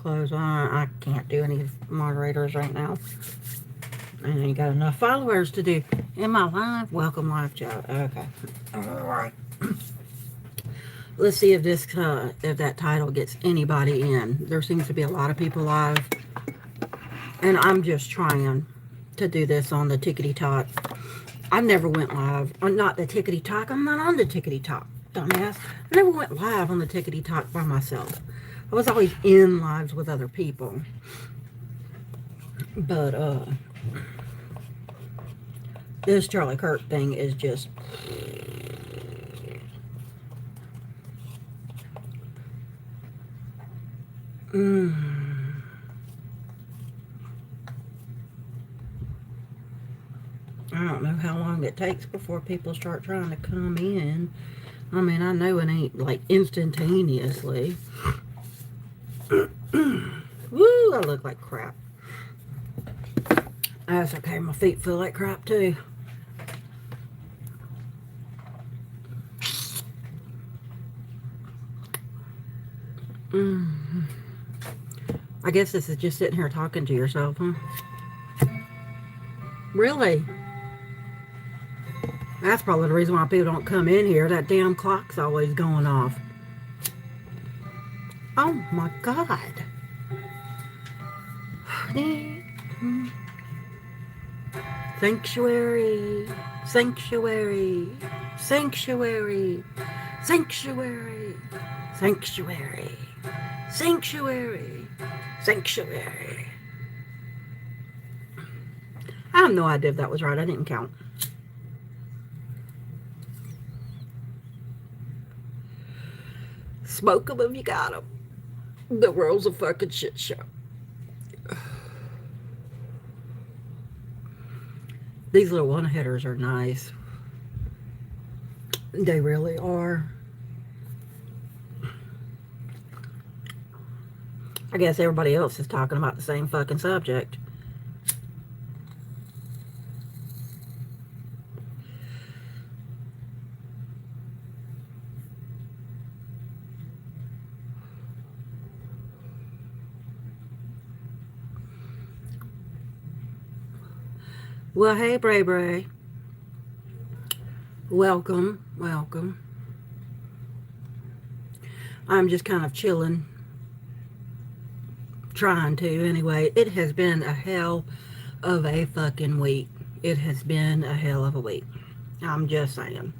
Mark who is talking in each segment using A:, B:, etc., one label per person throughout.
A: close. I can't do any moderators right now. I ain't got enough followers to do. Am I live? Welcome live chat. Okay. All right. Let's see if this if that title gets anybody in. There seems to be a lot of people live, and I'm just trying to do this on the Tickety Talk. I never went live on not the Tickety Talk. I'm not on the Tickety Talk, dumbass. I never went live on the Tickety Talk by myself. I was always in lives with other people. But this Chalie Kirk thing is just I don't know how long it takes before people start trying to come in. I mean, I know it ain't like instantaneously. Woo, I look like crap. That's okay, my feet feel like crap too. I guess this is just sitting here talking to yourself, huh? Really? That's probably the reason why people don't come in here. That damn clock's always going off. Oh my God. Sanctuary, sanctuary, sanctuary, sanctuary, sanctuary, sanctuary, sanctuary. I have no idea if that was right. I didn't count. Smoke them if you got them. The world's a fucking shit show. These little one-hitters are nice. They really are. I guess everybody else is talking about the same fucking subject. Well, hey, Bray Bray. Welcome, welcome. I'm just kind of chilling. Trying to, anyway. It has been a hell of a fucking week. It has been a hell of a week. I'm just saying.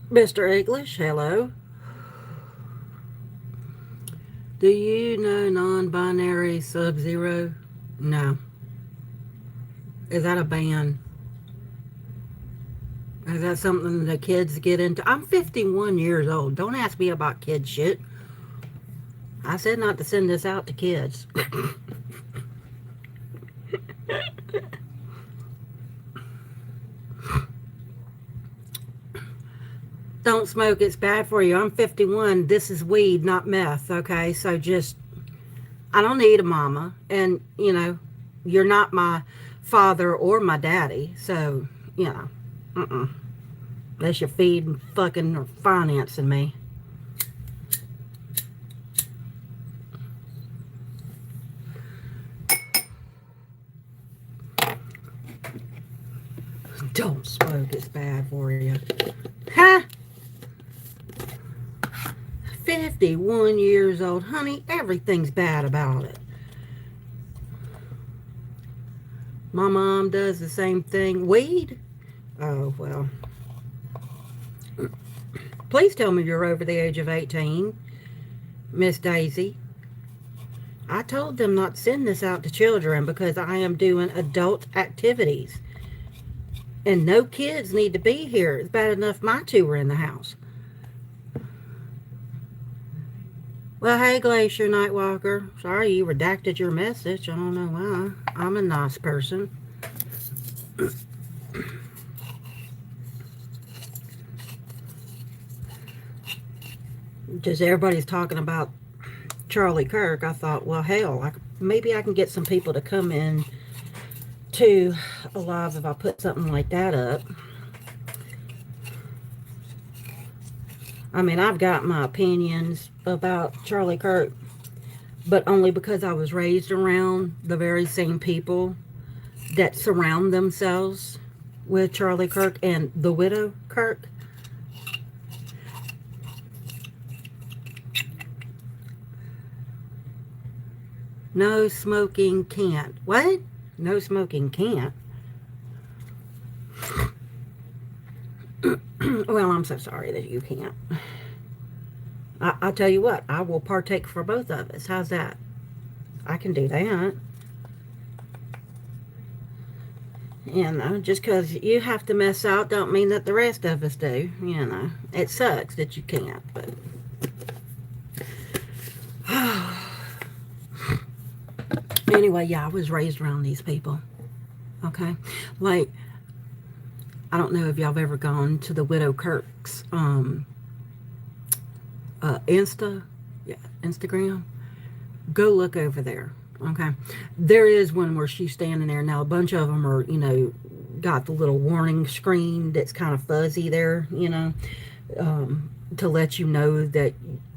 A: Mr. English, hello. Do you know non-binary Sub-Zero? No. Is that a band? Is that something the kids get into? I'm 51 years old. Don't ask me about kid shit. I said not to send this out to kids. Don't smoke, it's bad for you. I'm 51. This is weed, not meth, okay? So just, I don't need a mama. And, you know, you're not my father or my daddy. So, you know, unless you're feeding, fucking, or financing me. Don't smoke, it's bad for you. Huh? 51 years old. Honey, everything's bad about it. My mom does the same thing. Weed? Oh, well. Please tell me you're over the age of 18, Miss Daisy. I told them not to send this out to children because I am doing adult activities. And no kids need to be here. It's bad enough my two were in the house. Well, hey, Glacier Nightwalker. Sorry you redacted your message. I don't know why. I'm a nice person. Just everybody's talking about Chalie Kirk. I thought, well, hell, maybe I can get some people to come in to a live if I put something like that up. I mean, I've got my opinions about Charlie Kirk, but only because I was raised around the very same people that surround themselves with Charlie Kirk and the widow Kirk. No smoking can't. What? No smoking can't. Well, I'm so sorry that you can't. I'll tell you what, I will partake for both of us. How's that? I can do that. You know, just because you have to mess out don't mean that the rest of us do. You know, it sucks that you can't, but... Anyway, yeah, I was raised around these people. Okay? Like, I don't know if y'all have ever gone to the Widow Kirk's Instagram. Go look over there. Okay? There is one where she's standing there. Now, a bunch of them are, you know, got the little warning screen that's kind of fuzzy there, you know, to let you know that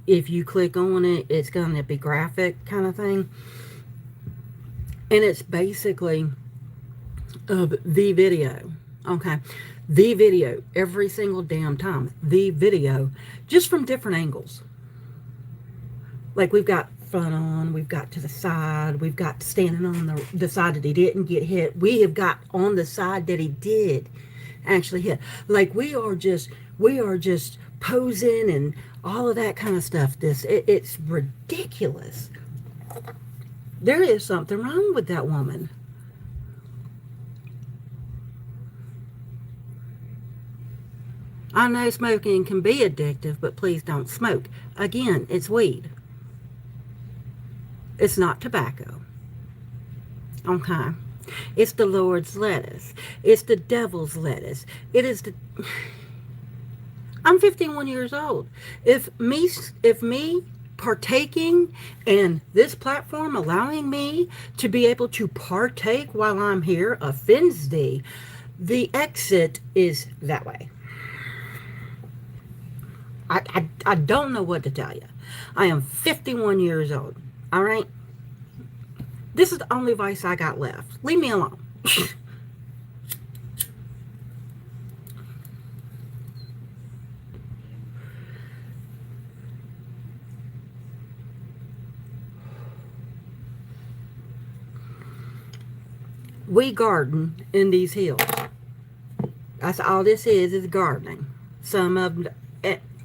A: if you click on it, it's going to be graphic kind of thing. And it's basically of the video, okay? The video, every single damn time. The video, just from different angles. Like, we've got front on, we've got to the side, we've got standing on the side that he didn't get hit. We have got on the side that he did actually hit. Like, we are just posing and all of that kind of stuff. It's ridiculous. There is something wrong with that woman. I know smoking can be addictive, but please don't smoke. Again, it's weed. It's not tobacco. Okay? It's the Lord's lettuce. It's the devil's lettuce. It is the... I'm 51 years old. If me partaking and this platform allowing me to be able to partake while I'm here offends thee, the exit is that way. I don't know what to tell you. I am 51 years old. All right? This is the only vice I got left. Leave me alone. We garden in these hills. That's all this is gardening. Some of them,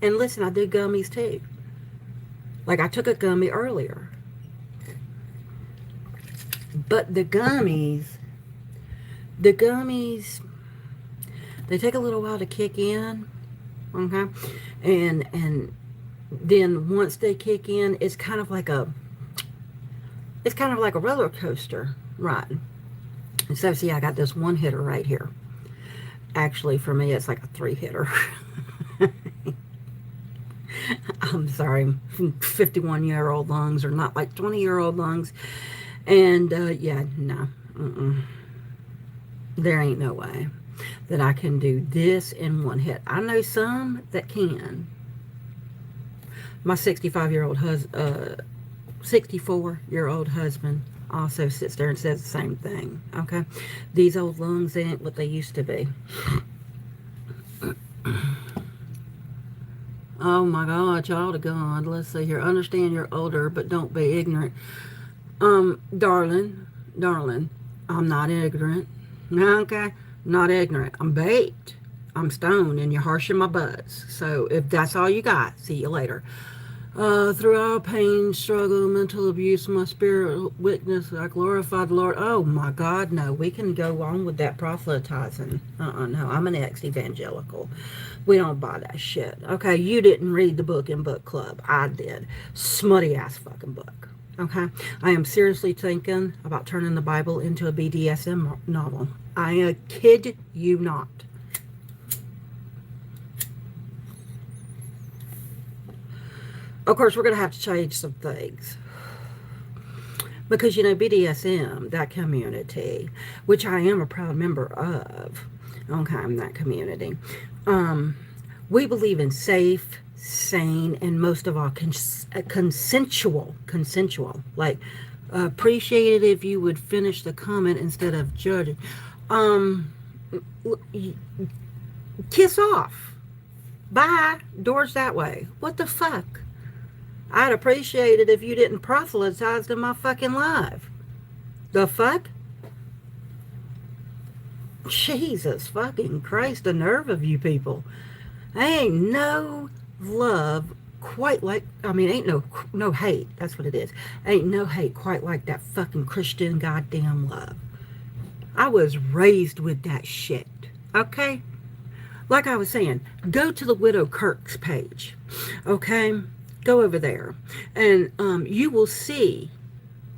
A: and listen, I do gummies too. Like, I took a gummy earlier. But the gummies, they take a little while to kick in. Okay? And then once they kick in, it's kind of like a roller coaster ride. And so, see, I got this one hitter right here. Actually, for me, it's like a 3-hitter. I'm sorry, 51-year-old lungs are not like 20-year-old lungs. And, yeah, no. There ain't no way that I can do this in one hit. I know some that can. My 64-year-old husband also sits there and says the same thing. Okay, these old lungs ain't what they used to be. Oh my God, child of God. Let's see here. Understand you're older, but don't be ignorant. Darling, I'm not ignorant. Okay, not ignorant. I'm baked. I'm stoned, and you're harshing my buzz. So if that's all you got, see you later. Through all pain, struggle, mental abuse, my spirit weakness, I glorified the Lord. Oh my God, no. We can go on with that proselytizing. No. I'm an ex-evangelical. We don't buy that shit. Okay, you didn't read the book in book club. I did. Smutty ass fucking book. Okay, I am seriously thinking about turning the Bible into a BDSM novel. I kid you not. Of course, we're going to have to change some things. Because, you know, BDSM, that community, which I am a proud member of, okay, in that community, We believe in safe, sane, and most of all, consensual. Like, appreciate it if you would finish the comment instead of judging. Um, kiss off. Bye. Doors that way. What the fuck? I'd appreciate it if you didn't proselytize to my fucking life. The fuck? Jesus fucking Christ, the nerve of you people. Ain't no love quite like, ain't no hate. That's what it is. Ain't no hate quite like that fucking Christian goddamn love. I was raised with that shit. Okay? Like I was saying, go to the Widow Kirk's page. Okay? Go over there. And you will see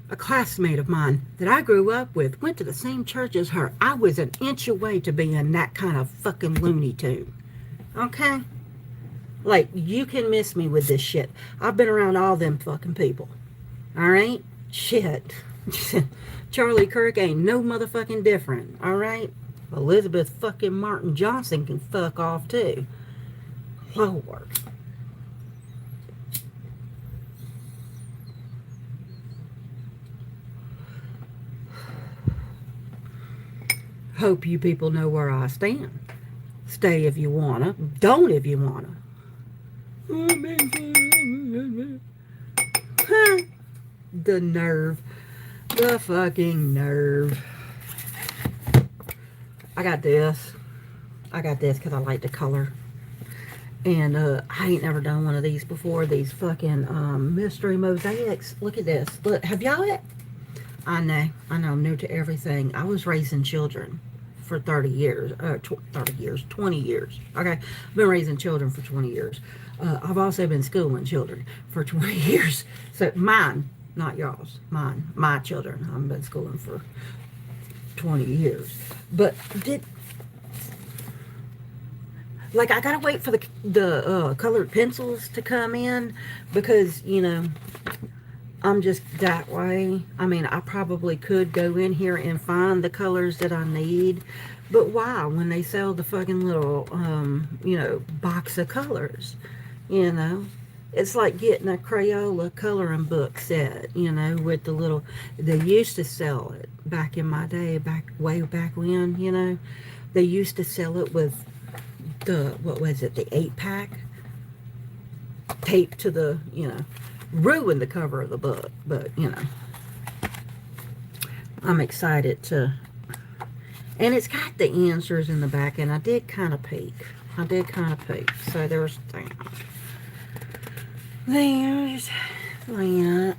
A: a classmate of mine that I grew up with, went to the same church as her. I was an inch away to being that kind of fucking Looney Tune. Okay? Like, you can miss me with this shit. I've been around all them fucking people. Alright? Shit. Chalie Kirk ain't no motherfucking different. Alright? Elizabeth fucking Martin Johnson can fuck off too. Lord. Hope you people know where I stand. Stay if you wanna. Don't if you wanna. The nerve. The fucking nerve. I got this because I like the color. And I ain't never done one of these before. These fucking mystery mosaics. Look at this. Look, have y'all it? I know, I'm new to everything. I was raising children for 30 years, 20 years. Okay, I've been raising children for 20 years. I've also been schooling children for 20 years. So mine, not y'all's, my children. I've been schooling for 20 years. But I gotta wait for the colored pencils to come in because, I'm just that way. I probably could go in here and find the colors that I need, but why when they sell the fucking little, box of colors, It's like getting a Crayola coloring book set, with the little, they used to sell it back in my day, way back when, they used to sell it with the 8-pack taped to the, ruined the cover of the book, but I'm excited to, and it's got the answers in the back, and I did kind of peek, so there's that. There's that.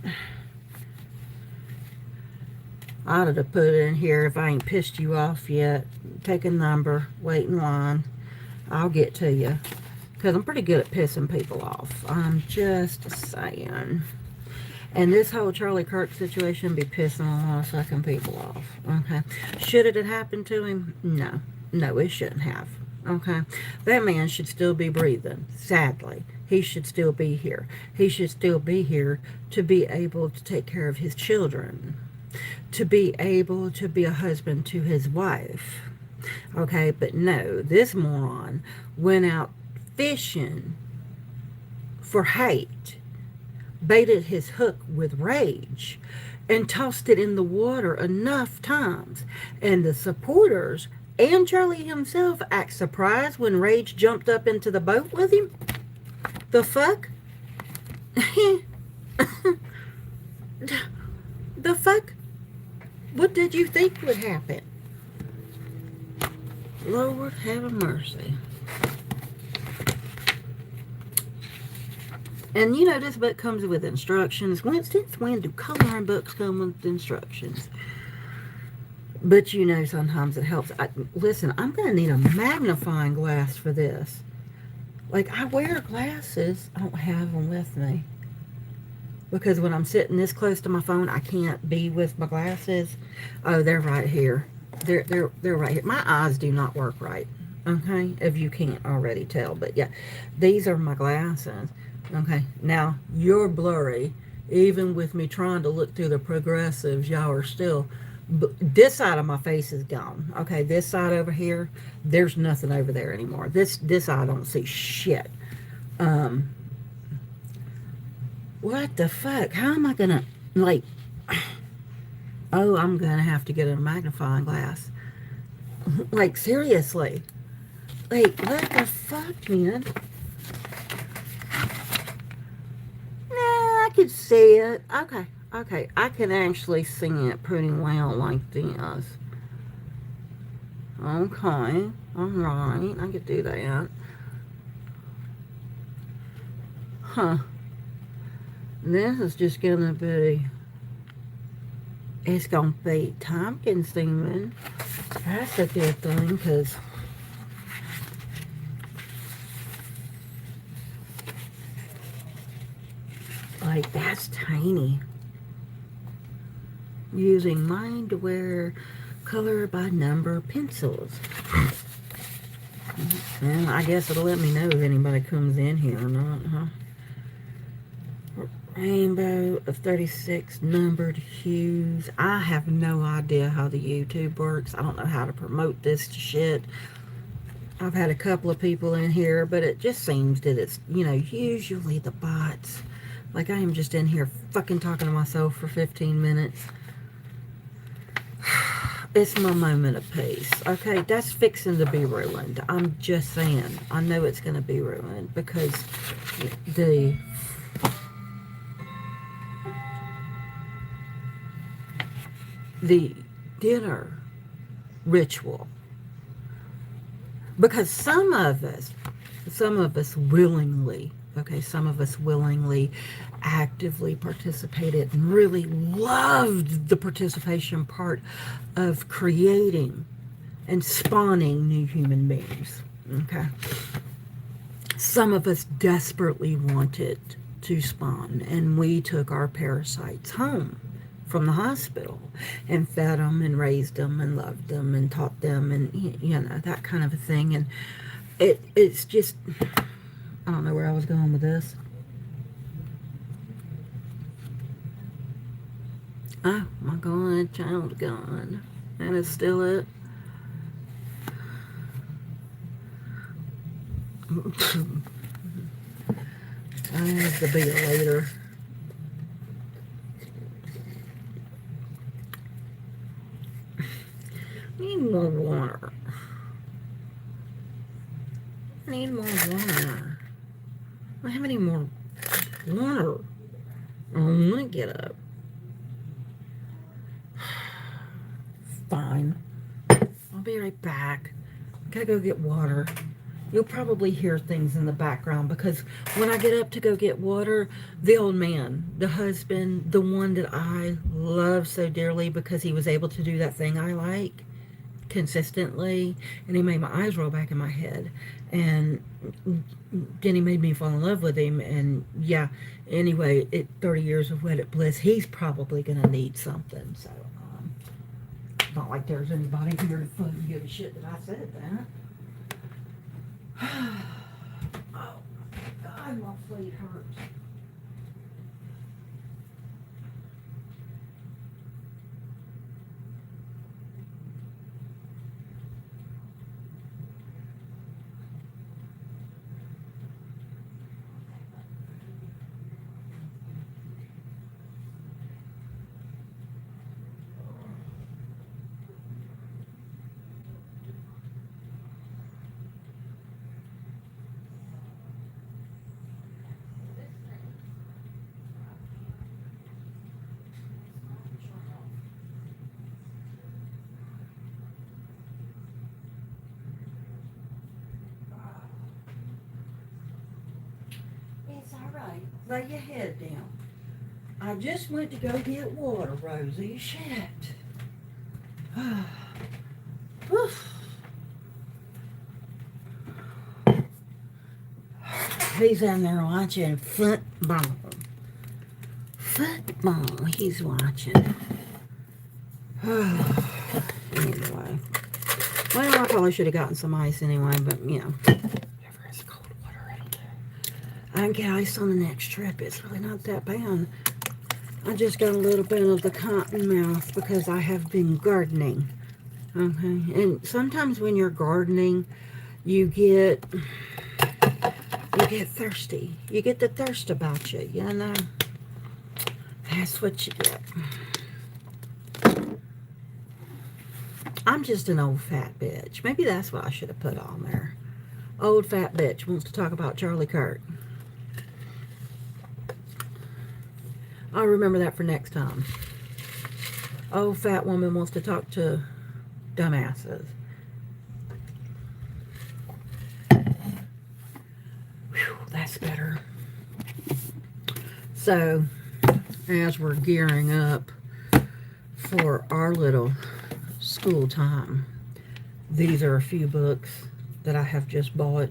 A: I ought to put it in here if I ain't pissed you off yet. Take a number, wait in line, I'll get to you. Because I'm pretty good at pissing people off. I'm just saying. And this whole Chalie Kirk situation be pissing a lot of fucking people off. Okay. Should it have happened to him? No. No, it shouldn't have. Okay. That man should still be breathing. Sadly. He should still be here. He should still be here to be able to take care of his children. To be able to be a husband to his wife. Okay. But no, this moron went out fishing for hate, baited his hook with rage, and tossed it in the water enough times. And the supporters and Chalie himself act surprised when Rage jumped up into the boat with him. The fuck? The fuck? What did you think would happen? Lord have mercy. And this book comes with instructions. Since when do coloring books come with instructions? But sometimes it helps. Listen, I'm going to need a magnifying glass for this. Like, I wear glasses. I don't have them with me. Because when I'm sitting this close to my phone, I can't be with my glasses. Oh, they're right here. They're right here. My eyes do not work right. Okay? If you can't already tell. But yeah, these are my glasses. Okay, now you're blurry. Even with me trying to look through the progressives, y'all are still This side of my face is gone. Okay, this side over here, there's nothing over there anymore. This eye, I don't see shit. What the fuck? How am I gonna, like, oh, I'm gonna have to get a magnifying glass. Like, seriously. Like, what the fuck, man? Nah, I can see it. Okay, okay. I can actually see it pretty well like this. Okay, alright. I could do that. Huh. This is just gonna be, it's gonna be time consuming. That's a good thing, because like, that's tiny. Using mine to wear color by number pencils. And I guess it'll let me know if anybody comes in here or not, huh? Rainbow of 36 numbered hues. I have no idea how the YouTube works. I don't know how to promote this shit. I've had a couple of people in here, but it just seems that it's, you know, usually the bots. Like, I am just in here fucking talking to myself for 15 minutes. It's my moment of peace. Okay, that's fixing to be ruined. I'm just saying. I know it's going to be ruined because the dinner ritual, because some of us willingly, okay, some of us willingly actively participated and really loved the participation part of creating and spawning new human beings. Okay, some of us desperately wanted to spawn, and we took our parasites home from the hospital and fed them and raised them and loved them and taught them, and you know, that kind of a thing. And it's just, I don't know where I was going with this. Oh my God, child's gone. That is still it. I have to be later. Need more water. I need more water. I don't have any more water. I don't want to get up. Fine. I'll be right back. Gotta go get water. You'll probably hear things in the background because when I get up to go get water, the old man, the husband, the one that I love so dearly because he was able to do that thing I like consistently, and he made my eyes roll back in my head, and then he made me fall in love with him. And yeah, anyway, 30 years of wedded bliss, he's probably gonna need something. So not like there's anybody here to fucking give a shit that I said that. Oh my God, my feet hurt. Lay your head down. I just went to go get water, Rosie. Shit. He's in there watching football. Football, he's watching. Anyway. Well, I probably should have gotten some ice anyway, but, you know. I can get ice on the next trip. It's really not that bad. I just got a little bit of the cotton mouth because I have been gardening. Okay, and sometimes when you're gardening, you get thirsty. You get the thirst about you, you know. That's what you get. I'm just an old fat bitch. Maybe that's what I should have put on there. Old fat bitch wants to talk about Chalie Kirk. I'll remember that for next time. Old fat woman wants to talk to dumbasses. Whew, that's better. So, as we're gearing up for our little school time, these are a few books that I have just bought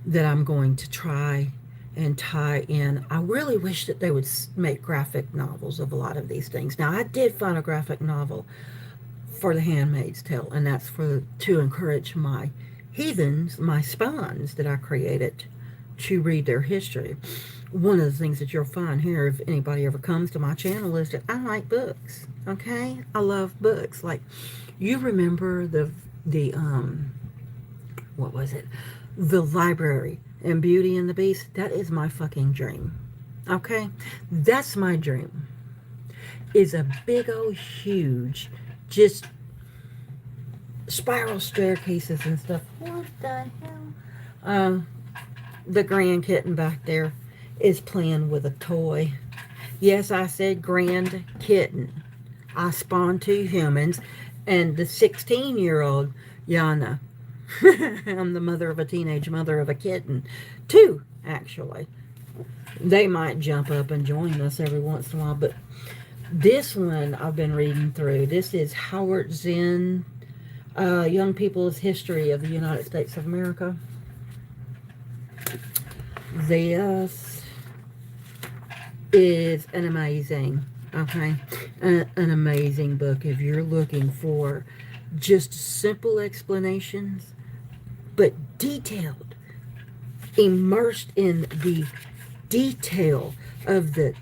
A: that I'm going to try and tie in. I really wish that they would make graphic novels of a lot of these things. Now, I did find a graphic novel for The Handmaid's Tale, and that's to encourage my heathens, my spawns that I created, to read their history. One of the things that you'll find here, if anybody ever comes to my channel, is that I like books. Okay, I love books. Like, you remember the what was it? The Library and Beauty and the Beast. That is my fucking dream. Okay, that's my dream. Is a big old huge, just spiral staircases and stuff. What the hell? The grand kitten back there is playing with a toy. Yes, I said grand kitten. I spawned 2 humans, and the 16-year-old, Yana. I'm the mother of a teenage mother of a kitten. 2, actually. They might jump up and join us every once in a while, but this one I've been reading through. This is Howard Zinn, Young People's History of the United States of America. This is an amazing, an amazing book if you're looking for just simple explanations, but detailed, immersed in the detail of the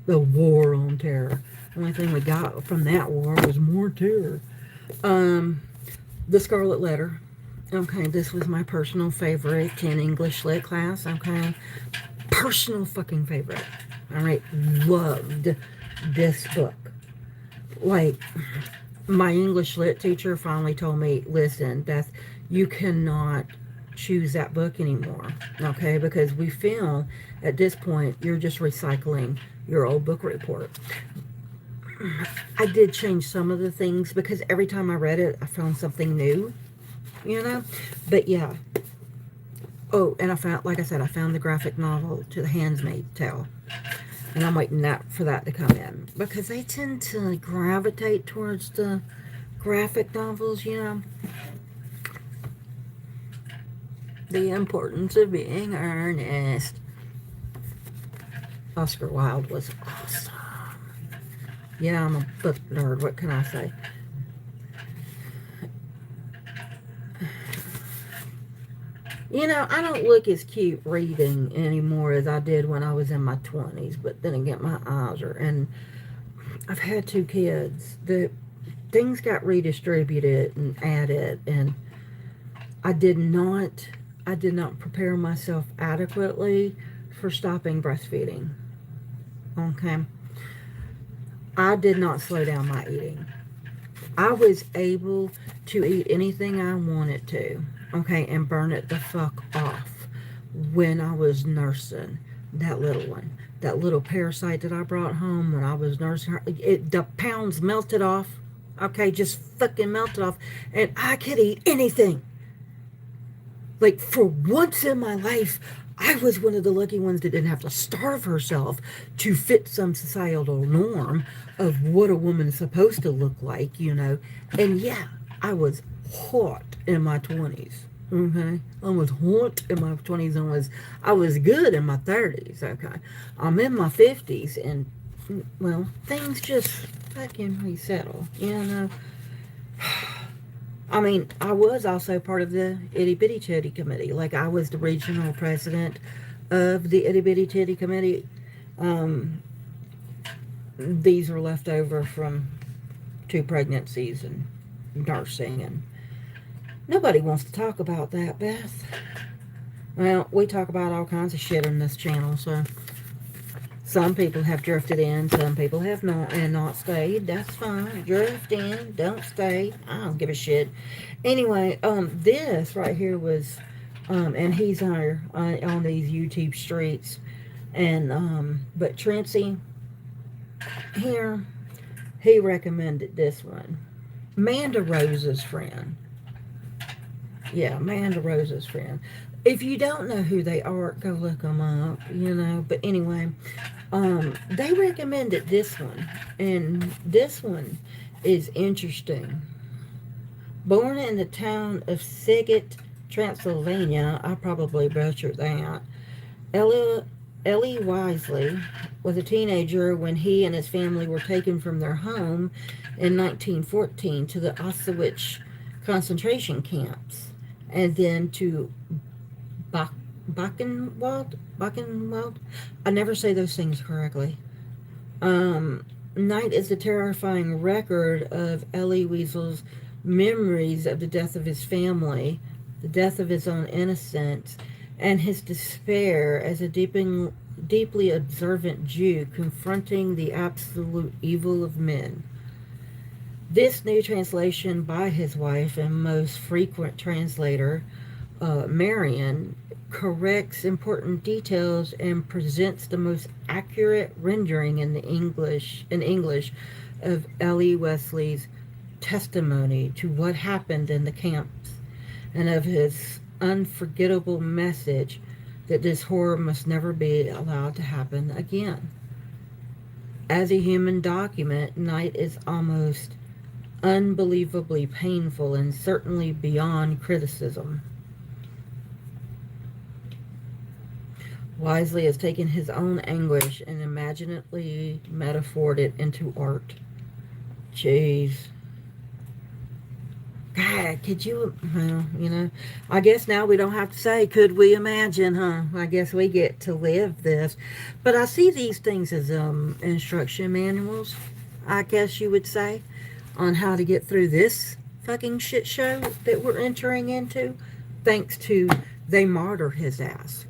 A: war on terror. The only thing we got from that war was more terror. The Scarlet Letter. Okay, this was my personal favorite in English Lit class. Okay, personal fucking favorite. All right, loved this book. Like, my English Lit teacher finally told me, listen, Beth, you cannot choose that book anymore. Okay, because we feel at this point you're just recycling your old book report. I did change some of the things because every time I read it, I found something new. You know, but yeah. Oh, and I found, like I said, I found the graphic novel to The Handmaid's Tale, and I'm waiting for that to come in because they tend to gravitate towards the graphic novels. You know, the importance of being earnest. Oscar Wilde was awesome. Yeah, I'm a book nerd. What can I say? You know, I don't look as cute reading anymore as I did when I was in my 20s. But then again, my eyes are... And I've had 2 kids. Things got redistributed and added. And I did not prepare myself adequately for stopping breastfeeding. Okay? I did not slow down my eating. I was able to eat anything I wanted to. Okay, and burn it the fuck off when I was nursing that little one. That little parasite that I brought home when I was nursing her. The pounds melted off. Okay, just fucking melted off. And I could eat anything. Like, for once in my life, I was one of the lucky ones that didn't have to starve herself to fit some societal norm of what a woman's supposed to look like, you know. And yeah, I was hot in my 20s. Okay, I was hot in my 20s and I was good in my 30s. Okay, I'm in my 50s and, well, things just fucking resettle, you know. I mean, I was also part of the Itty Bitty Titty Committee. Like, I was the regional president of the Itty Bitty Titty Committee These were left over from 2 pregnancies and nursing, and nobody wants to talk about that, Beth. Well, we talk about all kinds of shit on this channel, so some people have drifted in, some people have not, and not stayed. That's fine. Drift in, don't stay. I don't give a shit. Anyway, this right here was, and he's on these YouTube streets, and but Trency here, he recommended this one. Manda Rose's friend. Yeah, Manda Rose's friend. If you don't know who they are, go look them up, you know. But anyway, they recommended this one. And this one is interesting. Born in the town of Siget, Transylvania, I probably butchered that, Ellie Wisely was a teenager when he and his family were taken from their home in 1914 to the Auschwitz concentration camps, and then to Buchenwald. I never say those things correctly. Night is a terrifying record of Elie Wiesel's memories of the death of his family, the death of his own innocence, and his despair as a deeply observant Jew confronting the absolute evil of men. This new translation by his wife and most frequent translator, Marion, corrects important details and presents the most accurate rendering in English of Elie Wiesel's testimony to what happened in the camps, and of his unforgettable message that this horror must never be allowed to happen again. As a human document, Night is almost unbelievably painful and certainly beyond criticism. Wisely has taken his own anguish and imaginatively metaphored it into art. Jeez. God, could you, well, you know, I guess now we don't have to say, could we imagine, huh? I guess we get to live this. But I see these things as instruction manuals, I guess you would say, on how to get through this fucking shit show that we're entering into, thanks to they martyred his ass.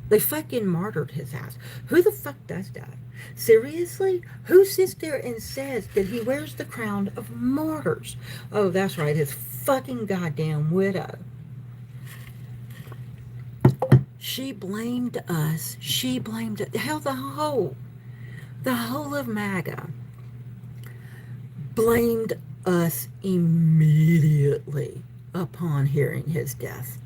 A: They fucking martyred his ass. Who the fuck does that? Seriously? Who sits there and says that he wears the crown of martyrs? Oh, that's right, his fucking goddamn widow. She blamed us. She blamed, hell, the whole of MAGA blamed us immediately upon hearing his death.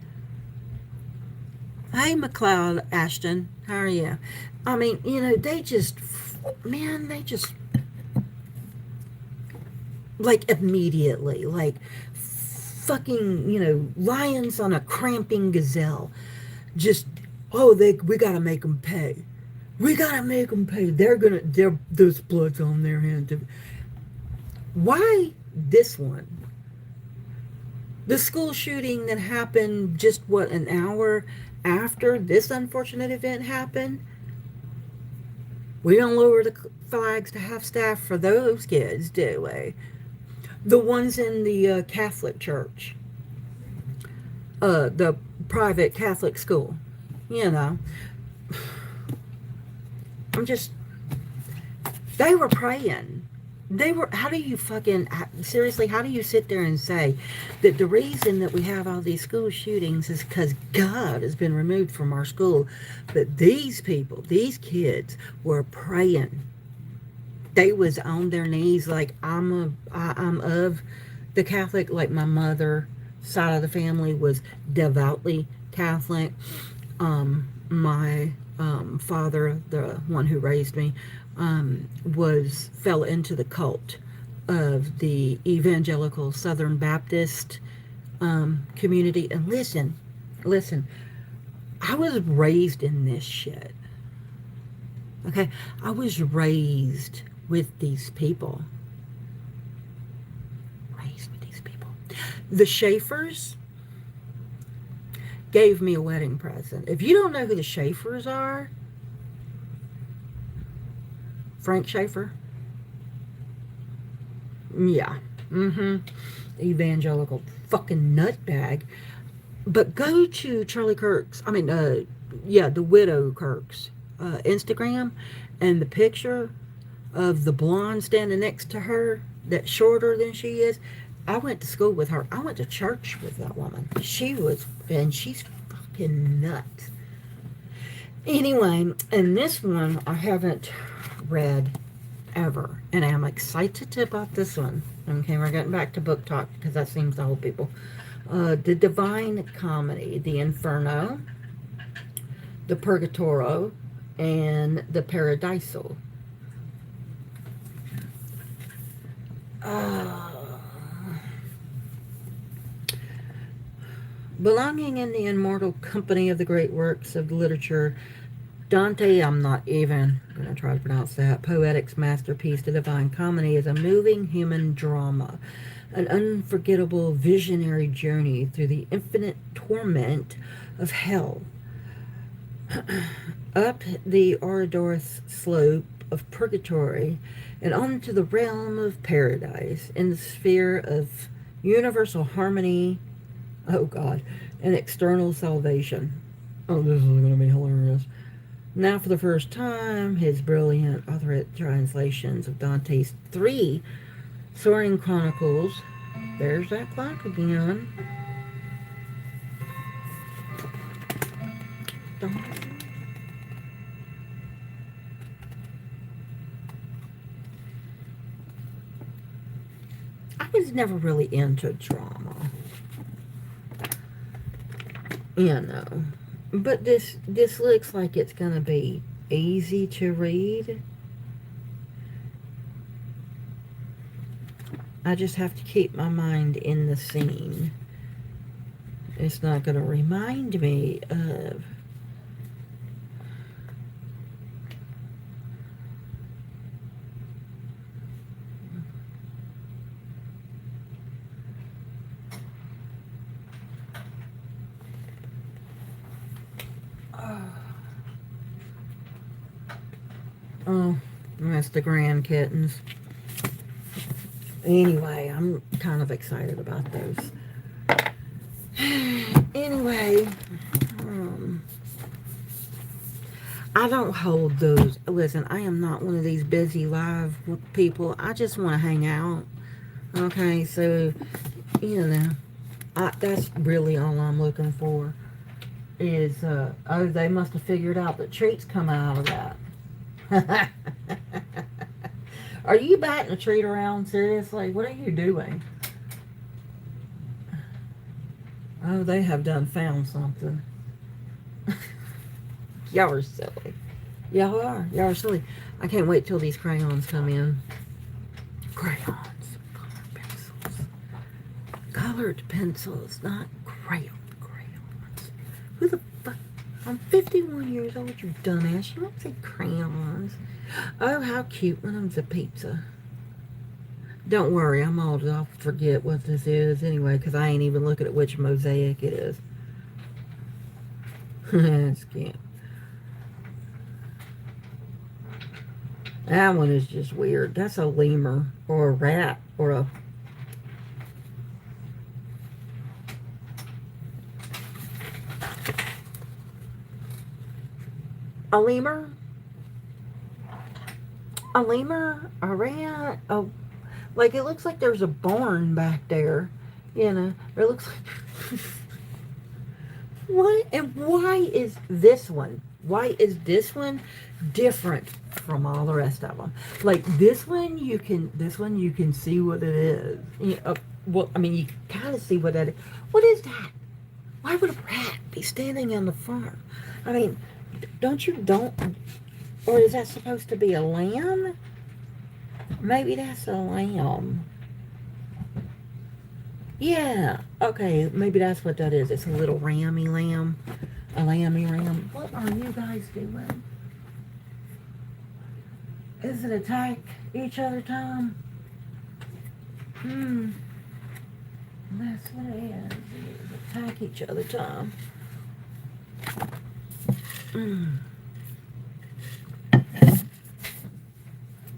A: Hey, McLeod Ashton, how are you? I mean, you know, they just, like, immediately, like, fucking, you know, lions on a cramping gazelle. Just, oh, we gotta make them pay. We gotta make them pay. There's blood's on their hands. Why this one? The school shooting that happened just, what, an hour after this unfortunate event happened? We don't lower the flags to half staff for those kids, do we? The ones in the Catholic church, the private Catholic school, you know. They were praying. How do you fucking, seriously, how do you sit there and say that the reason that we have all these school shootings is because God has been removed from our school? But these people, these kids were praying. They was on their knees like, I'm of the Catholic, like my mother side of the family was devoutly Catholic. My father, the one who raised me, fell into the cult of the evangelical Southern Baptist community. And listen, I was raised in this shit. Okay, I was raised with these people. The Schaefers gave me a wedding present. If you don't know who the Schaefers are, Frank Schaefer. Yeah. Evangelical fucking nutbag. But go to Charlie Kirk's, the widow Kirk's Instagram, and the picture of the blonde standing next to her that's shorter than she is. I went to school with her. I went to church with that woman. She's fucking nuts. Anyway, and this one I haven't read ever, and I'm excited about this one. Okay, we're getting back to book talk because that seems to hold people. The Divine Comedy, the Inferno, the Purgatorio, and the Paradiso. Belonging in the immortal company of the great works of literature, Dante, I'm not even going to try to pronounce that, poetic's masterpiece, The Divine Comedy, is a moving human drama, an unforgettable visionary journey through the infinite torment of hell, up the arduous slope of purgatory, and onto the realm of paradise, in the sphere of universal harmony, oh God, and external salvation. Oh, this is going to be hilarious. Now, for the first time, his brilliant authorized translations of Dante's 3 soaring chronicles. There's that clock again. I was never really into drama. But this looks like it's going to be easy to read. I just have to keep my mind in the scene. It's not going to remind me of... Oh, that's the grand kittens. Anyway, I'm kind of excited about those. Anyway, I don't hold those. Listen, I am not one of these busy live people. I just want to hang out. Okay, so, that's really all I'm looking for. Is, they must have figured out that treats come out of that. Are you batting a treat around? Seriously? What are you doing? Oh, they have found something. Y'all are silly. Y'all are silly. I can't wait till these crayons come in. Crayons. Colored pencils. Colored pencils, not crayons. Who the fuck? I'm 51 years old, you dumbass. You don't say crayons. Oh, how cute. One of them's a pizza. Don't worry, I'm old. I'll forget what this is anyway, because I ain't even looking at which mosaic it is. That's cute. That one is just weird. That's a lemur, or a rat, or a... A lemur? A lemur? A rat? Like, it looks like there's a barn back there. It looks like... What? And why is this one? Why is this one different from all the rest of them? Like, this one you can see what it is. You can kind of see what that is. What is that? Why would a rat be standing on the farm? I mean... Or is that supposed to be a lamb? Maybe that's a lamb. Yeah, okay, maybe that's what that is. It's a little rammy lamb. A lammy ram. What are you guys doing? Is it attack each other time? That's what it is. It's attack each other time.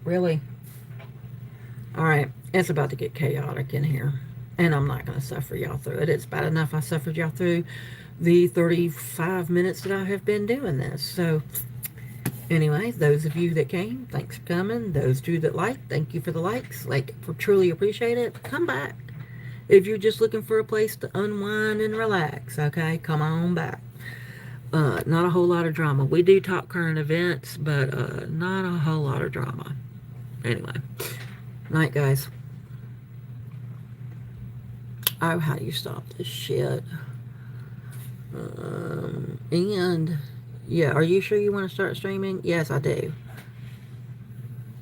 A: Really? All right. It's about to get chaotic in here. And I'm not going to suffer y'all through it. It's bad enough I suffered y'all through the 35 minutes that I have been doing this. So, anyway, those of you that came, thanks for coming. Those of you that liked, thank you for the likes. Like, truly appreciate it. Come back. If you're just looking for a place to unwind and relax, okay, come on back. Not a whole lot of drama. We do talk current events, but not a whole lot of drama. Anyway, night, guys. Oh, how do you stop this shit? And yeah, are you sure you want to start streaming? Yes, I do.